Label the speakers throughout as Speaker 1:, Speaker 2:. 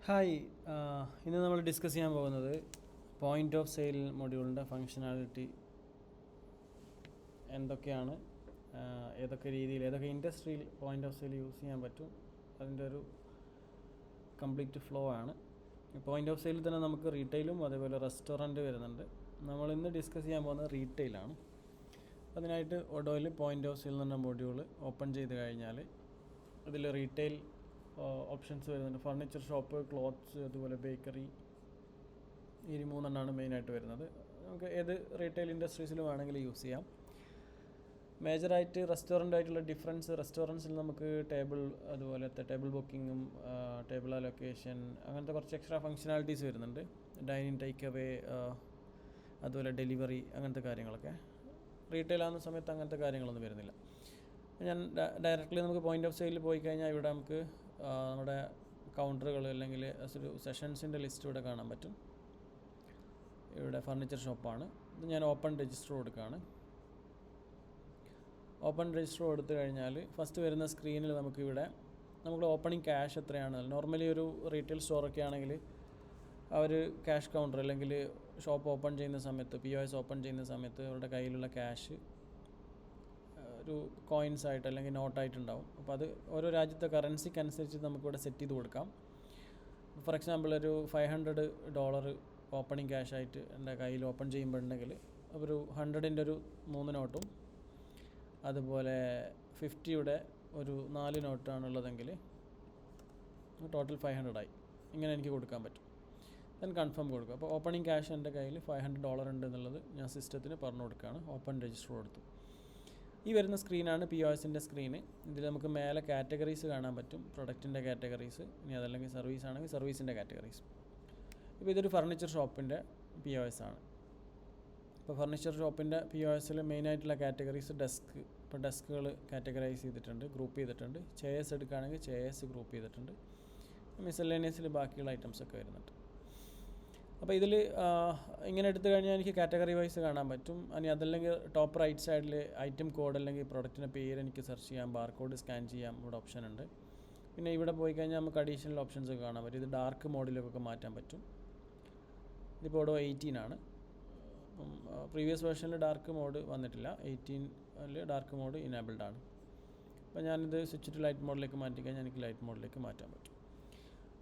Speaker 1: Hi, ഇന്ന് നമ്മൾ discuss ചെയ്യാൻ പോകുന്നത് പോയിൻ്റ് ഓഫ് സെയിൽ മൊഡ്യൂളിൻ്റെ ഫങ്ഷനാലിറ്റി എന്തൊക്കെയാണ്, ഏതൊക്കെ രീതിയിൽ ഏതൊക്കെ ഇൻഡസ്ട്രിയിൽ പോയിൻ്റ് ഓഫ് സെയിൽ യൂസ് ചെയ്യാൻ പറ്റും, അതിൻ്റെ ഒരു കംപ്ലീറ്റ് ഫ്ലോ ആണ്. പോയിൻ്റ് ഓഫ് സെയിലിൽ തന്നെ നമുക്ക് റീറ്റെയിലും അതേപോലെ റെസ്റ്റോറൻറ്റ് വരുന്നുണ്ട്. നമ്മൾ ഇന്ന് ഡിസ്കസ് ചെയ്യാൻ പോകുന്നത് റീറ്റെയിലാണ്. അതിനായിട്ട് ഒഡോയിൽ പോയിൻ്റ് ഓഫ് സെയിൽ എന്ന മൊഡ്യൂൾ ഓപ്പൺ ചെയ്ത് കഴിഞ്ഞാൽ ഇതിൽ റീറ്റെയിൽ ഓപ്ഷൻസ് വരുന്നുണ്ട്. ഫർണിച്ചർ ഷോപ്പ്, ക്ലോത്ത്സ്, അതുപോലെ ബേക്കറി, ഈ മൂന്നെണ്ണമാണ് മെയിനായിട്ട് വരുന്നത്. നമുക്ക് ഏത് റീറ്റെയിൽ ഇൻഡസ്ട്രീസിലും വേണമെങ്കിൽ യൂസ് ചെയ്യാം. മേജറായിട്ട് റെസ്റ്റോറൻ്റായിട്ടുള്ള ഡിഫറൻസ്, റെസ്റ്റോറൻറ്റ്സിൽ നമുക്ക് അതുപോലത്തെ ടേബിൾ ബുക്കിങ്ങും ടേബിൾ അലൊക്കേഷൻ അങ്ങനത്തെ കുറച്ച് എക്സ്ട്രാ ഫങ്ഷനാലിറ്റീസ് വരുന്നുണ്ട്. ഡൈനിങ്, ടേക്ക് അവേ, അതുപോലെ ഡെലിവറി, അങ്ങനത്തെ കാര്യങ്ങളൊക്കെ. റീറ്റെയിലാകുന്ന സമയത്ത് അങ്ങനത്തെ കാര്യങ്ങളൊന്നും വരുന്നില്ല. ഞാൻ ഡയറക്റ്റ്ലി നമുക്ക് പോയിൻ്റ് ഓഫ് സെയിലിൽ പോയി കഴിഞ്ഞാൽ ഇവിടെ നമുക്ക് നമ്മുടെ കൗണ്ടറുകൾ അല്ലെങ്കിൽ ഒരു സെഷൻസിൻ്റെ ലിസ്റ്റ് ഇവിടെ കാണാൻ പറ്റും. ഇവിടെ ഫർണിച്ചർ ഷോപ്പാണ്. ഇത് ഞാൻ ഓപ്പൺ രജിസ്റ്റർ കൊടുക്കുകയാണ്. ഓപ്പൺ രജിസ്റ്റർ കൊടുത്തു കഴിഞ്ഞാൽ ഫസ്റ്റ് വരുന്ന സ്ക്രീനിൽ നമുക്കിവിടെ നമുക്ക് ഓപ്പണിംഗ് ക്യാഷ് എത്രയാണ്. നോർമലി ഒരു റീറ്റെയിൽ സ്റ്റോറൊക്കെ ആണെങ്കിൽ അവർ ക്യാഷ് കൗണ്ടർ അല്ലെങ്കിൽ ഷോപ്പ് ഓപ്പൺ ചെയ്യുന്ന സമയത്ത്, POS ഓപ്പൺ ചെയ്യുന്ന സമയത്ത് അവരുടെ കയ്യിലുള്ള ക്യാഷ് ഒരു കോയിൻസ് ആയിട്ട് അല്ലെങ്കിൽ നോട്ടായിട്ടുണ്ടാവും. അപ്പോൾ അത് ഓരോ രാജ്യത്തെ കറൻസിക്ക് അനുസരിച്ച് നമുക്കിവിടെ സെറ്റ് ചെയ്ത് കൊടുക്കാം. ഫോർ എക്സാമ്പിൾ ഒരു $500 ഓപ്പണിംഗ് ക്യാഷായിട്ട് എൻ്റെ കയ്യിൽ ഓപ്പൺ ചെയ്യുമ്പോഴുണ്ടെങ്കിൽ ഒരു 100ൻ്റെ ഒരു 3 നോട്ടും അതുപോലെ 50യുടെ ഒരു 4 നോട്ടാണുള്ളതെങ്കിൽ ടോട്ടൽ 500 ആയി. ഇങ്ങനെ എനിക്ക് കൊടുക്കാൻ പറ്റും. ദെൻ കൺഫേം കൊടുക്കുക. അപ്പോൾ ഓപ്പണിംഗ് ക്യാഷ് എൻ്റെ കയ്യിൽ $500 ഉണ്ട് എന്നുള്ളത് ഞാൻ സിസ്റ്റത്തിന് പറഞ്ഞു കൊടുക്കുകയാണ്. ഓപ്പൺ രജിസ്റ്റർ കൊടുത്തു. ഈ വരുന്ന സ്ക്രീനാണ് POSൻ്റെ സ്ക്രീന്. ഇതിൽ നമുക്ക് മേലെ കാറ്റഗറീസ് കാണാൻ പറ്റും. പ്രൊഡക്റ്റിൻ്റെ കാറ്റഗറീസ്, ഇനി അതല്ലെങ്കിൽ സർവീസ് ആണെങ്കിൽ സർവീസിൻ്റെ കാറ്റഗറീസ്. ഇപ്പോൾ ഇതൊരു ഫർണിച്ചർ ഷോപ്പിൻ്റെ POS ആണ്. ഇപ്പോൾ ഫർണിച്ചർ ഷോപ്പിൻ്റെ POSൽ മെയിനായിട്ടുള്ള കാറ്റഗറീസ് ഡെസ്ക്. ഇപ്പോൾ ഡെസ്കുകൾ കാറ്റഗറൈസ് ചെയ്തിട്ടുണ്ട്, ഗ്രൂപ്പ് ചെയ്തിട്ടുണ്ട്. ചെയേഴ്സ് എടുക്കുകയാണെങ്കിൽ ചെയേഴ്സ് ഗ്രൂപ്പ് ചെയ്തിട്ടുണ്ട്. മിസലേനിയസിൽ ബാക്കിയുള്ള ഐറ്റംസൊക്കെ വരുന്നുണ്ട്. അപ്പോൾ ഇതിൽ ഇങ്ങനെ എടുത്തു കഴിഞ്ഞാൽ എനിക്ക് കാറ്റഗറി വൈസ് കാണാൻ പറ്റും. ഇനി അതല്ലെങ്കിൽ ടോപ്പ് റൈറ്റ് സൈഡിൽ ഐറ്റം കോഡ് അല്ലെങ്കിൽ പ്രൊഡക്റ്റിൻ്റെ പേര് എനിക്ക് സെർച്ച് ചെയ്യാം, ബാർകോഡ് സ്കാൻ ചെയ്യാം, ഇവിടെ ഓപ്ഷൻ ഉണ്ട്. പിന്നെ ഇവിടെ പോയി കഴിഞ്ഞാൽ നമുക്ക് അഡീഷണൽ ഓപ്ഷൻസ് ഒക്കെ കാണാൻ പറ്റും. ഇത് ഡാർക്ക് മോഡിലൊക്കെ മാറ്റാൻ പറ്റും. ഇതിപ്പോൾ ഇവിടെ 18 ആണ്. പ്രീവിയസ് വേർഷനിൽ ഡാർക്ക് മോഡ് വന്നിട്ടില്ല. 18ൽ ഡാർക്ക് മോഡ് ഇനേബിൾഡ് ആണ്. അപ്പോൾ ഞാനിത് സ്വിച്ച് ടു ലൈറ്റ് മോഡിലേക്ക് മാറ്റിക്കഴിഞ്ഞാൽ എനിക്ക് ലൈറ്റ് മോഡിലേക്ക് മാറ്റാൻ പറ്റും.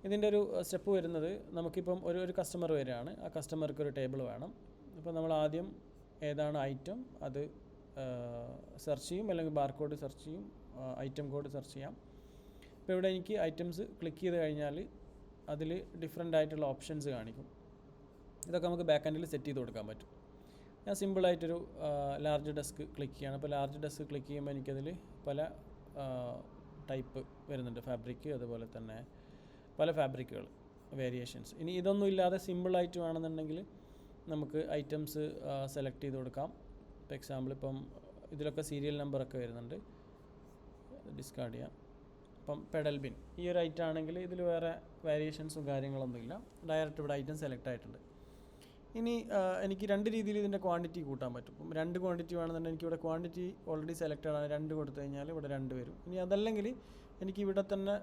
Speaker 1: ഇതിൻ്റെ ഒരു സ്റ്റെപ്പ് വരുന്നത്, നമുക്കിപ്പം ഒരു കസ്റ്റമർ വരികയാണ്. ആ കസ്റ്റമർക്ക് ഒരു ടേബിൾ വേണം. അപ്പോൾ നമ്മൾ ആദ്യം ഏതാണ് ഐറ്റം അത് സെർച്ച് ചെയ്യും, അല്ലെങ്കിൽ ബാർകോഡ് സെർച്ച് ചെയ്യും, ഐറ്റം കോഡ് സെർച്ച് ചെയ്യാം. ഇപ്പോൾ ഇവിടെ എനിക്ക് ഐറ്റംസ് ക്ലിക്ക് ചെയ്ത് കഴിഞ്ഞാൽ അതിൽ ഡിഫറെൻ്റ് ആയിട്ടുള്ള ഓപ്ഷൻസ് കാണിക്കും. ഇതൊക്കെ നമുക്ക് ബാക്ക് എൻഡിൽ സെറ്റ് ചെയ്ത് കൊടുക്കാൻ പറ്റും. ഞാൻ സിമ്പിളായിട്ടൊരു ലാർജ് ഡെസ്ക് ക്ലിക്ക് ചെയ്യണം. അപ്പോൾ ലാർജ് ഡെസ്ക് ക്ലിക്ക് ചെയ്യുമ്പോൾ എനിക്കതിൽ പല ടൈപ്പ് വരുന്നുണ്ട്, ഫാബ്രിക്, അതുപോലെ തന്നെ പല ഫാബ്രിക്കുകൾ, വേരിയേഷൻസ്. ഇനി ഇതൊന്നും ഇല്ലാതെ സിമ്പിളായിട്ട് വേണമെന്നുണ്ടെങ്കിൽ നമുക്ക് ഐറ്റംസ് സെലക്ട് ചെയ്ത് കൊടുക്കാം. ഇപ്പോൾ എക്സാമ്പിൾ ഇപ്പം ഇതിലൊക്കെ സീരിയൽ നമ്പറൊക്കെ വരുന്നുണ്ട്, ഡിസ്കാർഡ് ചെയ്യാം. ഇപ്പം പെഡൽ ബിൻ ഈ ഒരു ഐറ്റം ആണെങ്കിൽ ഇതിൽ വേറെ വേരിയേഷൻസും കാര്യങ്ങളൊന്നുമില്ല. ഡയറക്റ്റ് ഇവിടെ ഐറ്റം സെലക്ട് ആയിട്ടുണ്ട്. ഇനി എനിക്ക് 2 രീതിയിൽ ഇതിൻ്റെ ക്വാണ്ടിറ്റി കൂട്ടാൻ പറ്റും. ഇപ്പം 2 ക്വാണ്ടിറ്റി വേണമെന്നുണ്ടെങ്കിൽ എനിക്കിവിടെ ക്വാണ്ടിറ്റി ഓൾറെഡി സെലക്റ്റഡ് ആണ്, 2 കൊടുത്തു കഴിഞ്ഞാൽ ഇവിടെ 2 വരും. ഇനി അതല്ലെങ്കിൽ എനിക്ക് ഇവിടെ തന്നെ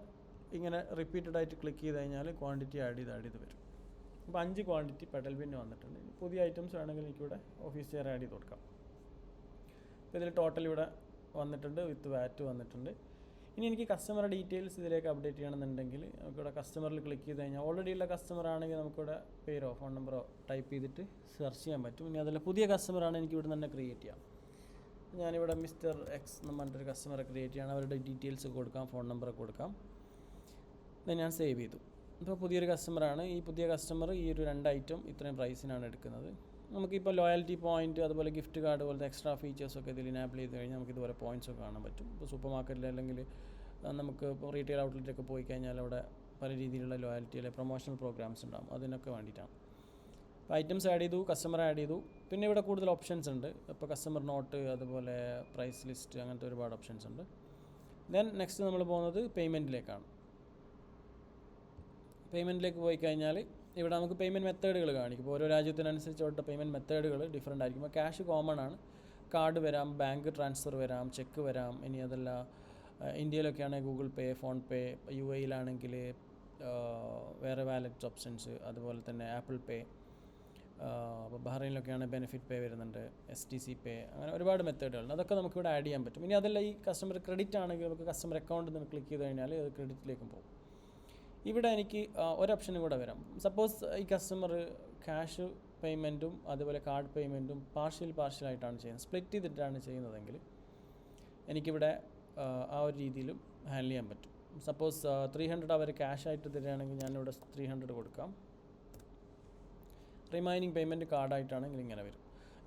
Speaker 1: ഇങ്ങനെ റിപ്പീറ്റഡ് ആയിട്ട് ക്ലിക്ക് ചെയ്ത് കഴിഞ്ഞാൽ ക്വാണ്ടിറ്റി ആഡ് ചെയ്ത് വരും. അപ്പോൾ 5 ക്വാണ്ടിറ്റി പെഡൽ ബിന്ന് വന്നിട്ടുണ്ട്. പുതിയ ഐറ്റംസ് വേണമെങ്കിൽ എനിക്കിവിടെ ഓഫീസ് ചെയർ ആഡ് ചെയ്ത് കൊടുക്കാം. അപ്പോൾ ഇതിൽ ടോട്ടൽ ഇവിടെ വന്നിട്ടുണ്ട്, വിത്ത് വാറ്റ് വന്നിട്ടുണ്ട്. ഇനി എനിക്ക് കസ്റ്റമർ ഡീറ്റെയിൽസ് ഇതിലേക്ക് അപ്ഡേറ്റ് ചെയ്യണമെന്നുണ്ടെങ്കിൽ നമുക്കിവിടെ കസ്റ്റമറിൽ ക്ലിക്ക് ചെയ്ത് കഴിഞ്ഞാൽ ഓൾറെഡി ഉള്ള കസ്റ്റമർ ആണെങ്കിൽ നമുക്കിവിടെ പേരോ ഫോൺ നമ്പറോ ടൈപ്പ് ചെയ്തിട്ട് സെർച്ച് ചെയ്യാൻ പറ്റും. ഇനി അതല്ല പുതിയ കസ്റ്റമറാണ് എനിക്ക് ഇവിടെ തന്നെ ക്രിയേറ്റ് ചെയ്യാം. ഞാനിവിടെ മിസ്റ്റർ എക്സ് എന്ന് പറഞ്ഞിട്ടൊരു കസ്റ്റമറെ ക്രിയേറ്റ് ചെയ്യണം. അവരുടെ ഡീറ്റെയിൽസ് കൊടുക്കാം, ഫോൺ നമ്പറൊക്കെ കൊടുക്കാം. ഇത് ഞാൻ സേവ് ചെയ്തു. ഇപ്പോൾ പുതിയൊരു കസ്റ്റമറാണ്. ഈ പുതിയ കസ്റ്റമർ ഈ ഒരു 2 ഐറ്റം ഇത്രയും പ്രൈസിനാണ് എടുക്കുന്നത്. നമുക്കിപ്പോൾ ലോയൽറ്റി പോയിൻറ്റ്, അതുപോലെ ഗിഫ്റ്റ് കാർഡ് പോലത്തെ എക്സ്ട്രാ ഫീച്ചേഴ്സൊക്കെ ഇതിൽ ഇനാബിൾ ചെയ്ത് കഴിഞ്ഞാൽ നമുക്ക് ഇതുപോലെ പോയിൻറ്റ്സൊക്കെ കാണാൻ പറ്റും. ഇപ്പോൾ സൂപ്പർ മാർക്കറ്റിൽ അല്ലെങ്കിൽ നമുക്ക് ഇപ്പോൾ റീറ്റെയിൽ ഔട്ട്ലെറ്റൊക്കെ പോയി കഴിഞ്ഞാൽ അവിടെ പല രീതിയിലുള്ള ലോയൽറ്റി അല്ലെങ്കിൽ പ്രൊമോഷണൽ പ്രോഗ്രാംസ് ഉണ്ടാകും. അതിനൊക്കെ വേണ്ടിയിട്ടാണ്. അപ്പോൾ ഐറ്റംസ് ആഡ് ചെയ്തു, കസ്റ്റമർ ആഡ് ചെയ്തു. പിന്നെ ഇവിടെ കൂടുതൽ ഓപ്ഷൻസ് ഉണ്ട്. ഇപ്പോൾ കസ്റ്റമർ നോട്ട്, അതുപോലെ പ്രൈസ് ലിസ്റ്റ്, അങ്ങനത്തെ ഒരുപാട് ഓപ്ഷൻസ് ഉണ്ട്. ദെൻ നെക്സ്റ്റ് നമ്മൾ പോകുന്നത് പേയ്മെൻറ്റിലേക്കാണ്. പേയ്മെൻറ്റിലേക്ക് പോയി കഴിഞ്ഞാൽ ഇവിടെ നമുക്ക് പേയ്മെൻറ്റ് മെത്തേഡുകൾ കാണിക്കും. ഇപ്പോൾ ഓരോ രാജ്യത്തിനനുസരിച്ച് പേയ്മെൻറ്റ് മെത്തേഡുകൾ ഡിഫറെൻ്റ് ആയിരിക്കും. ഇപ്പോൾ ക്യാഷ് കോമൺ ആണ്. കാർഡ് വരാം, ബാങ്ക് ട്രാൻസ്ഫർ വരാം, ചെക്ക് വരാം. ഇനി അതല്ല ഇന്ത്യയിലൊക്കെ ആണെങ്കിൽ ഗൂഗിൾ പേ, ഫോൺ പേ, UAE യിലാണെങ്കിൽ വേറെ വാലറ്റ് ഓപ്ഷൻസ്, അതുപോലെ തന്നെ ആപ്പിൾ പേ, അപ്പോൾ ബഹ്റൈനിലൊക്കെയാണ് ബെനിഫിറ്റ് പേ വരുന്നുണ്ട്, STC പേ, അങ്ങനെ ഒരുപാട് മെത്തേഡുകളുണ്ട്. അതൊക്കെ നമുക്കിവിടെ ആഡ് ചെയ്യാൻ പറ്റും. ഇനി അതല്ല, ഈ കസ്റ്റമർ ക്രെഡിറ്റ് ആണെങ്കിൽ നമുക്ക് കസ്റ്റമർ അക്കൗണ്ട് നിന്ന് ക്ലിക്ക് ചെയ്ത് കഴിഞ്ഞാൽ അത് ക്രെഡിറ്റിലേക്കും പോകും. ഇവിടെ എനിക്ക് ഒരു ഓപ്ഷനും കൂടെ വരാം. സപ്പോസ് ഈ കസ്റ്റമർ ക്യാഷ് പേയ്മെൻറ്റും അതുപോലെ കാർഡ് പേയ്മെൻറ്റും പാർഷ്യലായിട്ടാണ് ചെയ്യുന്നത്, സ്പ്ലിറ്റ് ചെയ്തിട്ടാണ് ചെയ്യുന്നതെങ്കിൽ എനിക്കിവിടെ ആ ഒരു രീതിയിലും ഹാൻഡിൽ ചെയ്യാൻ പറ്റും. സപ്പോസ് 300 അവർ ക്യാഷ് ആയിട്ട് തരികയാണെങ്കിൽ ഞാനിവിടെ 300 കൊടുക്കാം. റിമൈനിങ് പേയ്മെൻറ്റ് കാർഡായിട്ടാണെങ്കിൽ ഇങ്ങനെ വരും.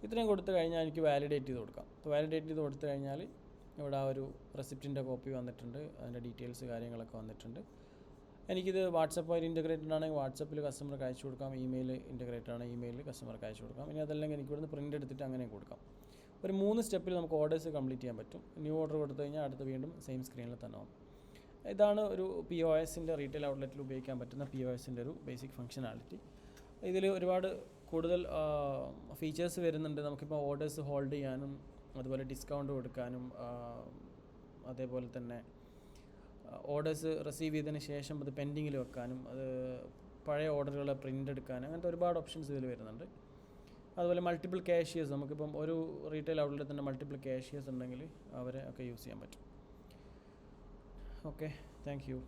Speaker 1: ഇത്രയും കൊടുത്തു കഴിഞ്ഞാൽ എനിക്ക് വാലിഡേറ്റ് ചെയ്ത് കൊടുക്കാം. അപ്പോൾ വാലിഡേറ്റ് ചെയ്ത് കൊടുത്തു കഴിഞ്ഞാൽ ഇവിടെ ആ ഒരു റെസിപ്റ്റിൻ്റെ കോപ്പി വന്നിട്ടുണ്ട്, അതിൻ്റെ ഡീറ്റെയിൽസ് കാര്യങ്ങളൊക്കെ വന്നിട്ടുണ്ട്. എനിക്കിത് വാട്സപ്പായിട്ട് ഇൻറ്റഗ്രേറ്റഡ് ആണെങ്കിൽ വാട്സപ്പിൽ കസ്റ്റമർക്ക് അയച്ചു കൊടുക്കാം, ഇമെയിൽ ഇൻറ്റഗ്രേറ്റഡ് ആണ് ഇമെയിലിൽ കസ്റ്റമർക്ക് അയച്ചു കൊടുക്കാം. ഇനി അതല്ലെങ്കിൽ എനിക്ക് ഇവിടുന്ന് പ്രിൻ്റ് എടുത്തിട്ട് അങ്ങനെ കൊടുക്കാം. ഒരു 3 സ്റ്റെപ്പിൽ നമുക്ക് ഓർഡേഴ്സ് കംപ്ലീറ്റ് ചെയ്യാൻ പറ്റും. ന്യൂ ഓർഡർ കൊടുത്തു കഴിഞ്ഞാൽ അടുത്ത് വീണ്ടും സെയിം സ്ക്രീനിൽ തന്നെ ആവും. ഇതാണ് ഒരു POSൻ്റെ റീറ്റെയിൽ ഔട്ട്ലെറ്റിൽ ഉപയോഗിക്കാൻ പറ്റുന്ന POSൻ്റെ ഒരു ബേസിക് ഫങ്ഷനാലിറ്റി. ഇതിൽ ഒരുപാട് കൂടുതൽ ഫീച്ചേഴ്സ് വരുന്നുണ്ട്. നമുക്കിപ്പോൾ ഓർഡേഴ്സ് ഹോൾഡ് ചെയ്യാനും അതുപോലെ ഡിസ്കൗണ്ട് കൊടുക്കാനും അതേപോലെ തന്നെ ഓർഡേഴ്സ് റിസീവ് ചെയ്തതിന് ശേഷം അത് പെൻഡിങ്ങിൽ വെക്കാനും അത് പഴയ ഓർഡറുകൾ പ്രിൻ്റ് എടുക്കാനും അങ്ങനത്തെ ഒരുപാട് ഓപ്ഷൻസ് ഇതിൽ വരുന്നുണ്ട്. അതുപോലെ മൾട്ടിപ്പിൾ ക്യാഷിയേഴ്സ്, നമുക്കിപ്പം ഒരു റീറ്റെയിൽ ഔട്ട്ലെറ്റിൽ തന്നെ മൾട്ടിപ്പിൾ ക്യാഷിയേഴ്സ് ഉണ്ടെങ്കിൽ അവരെ ഒക്കെ യൂസ് ചെയ്യാൻ പറ്റും. Okay, thank you.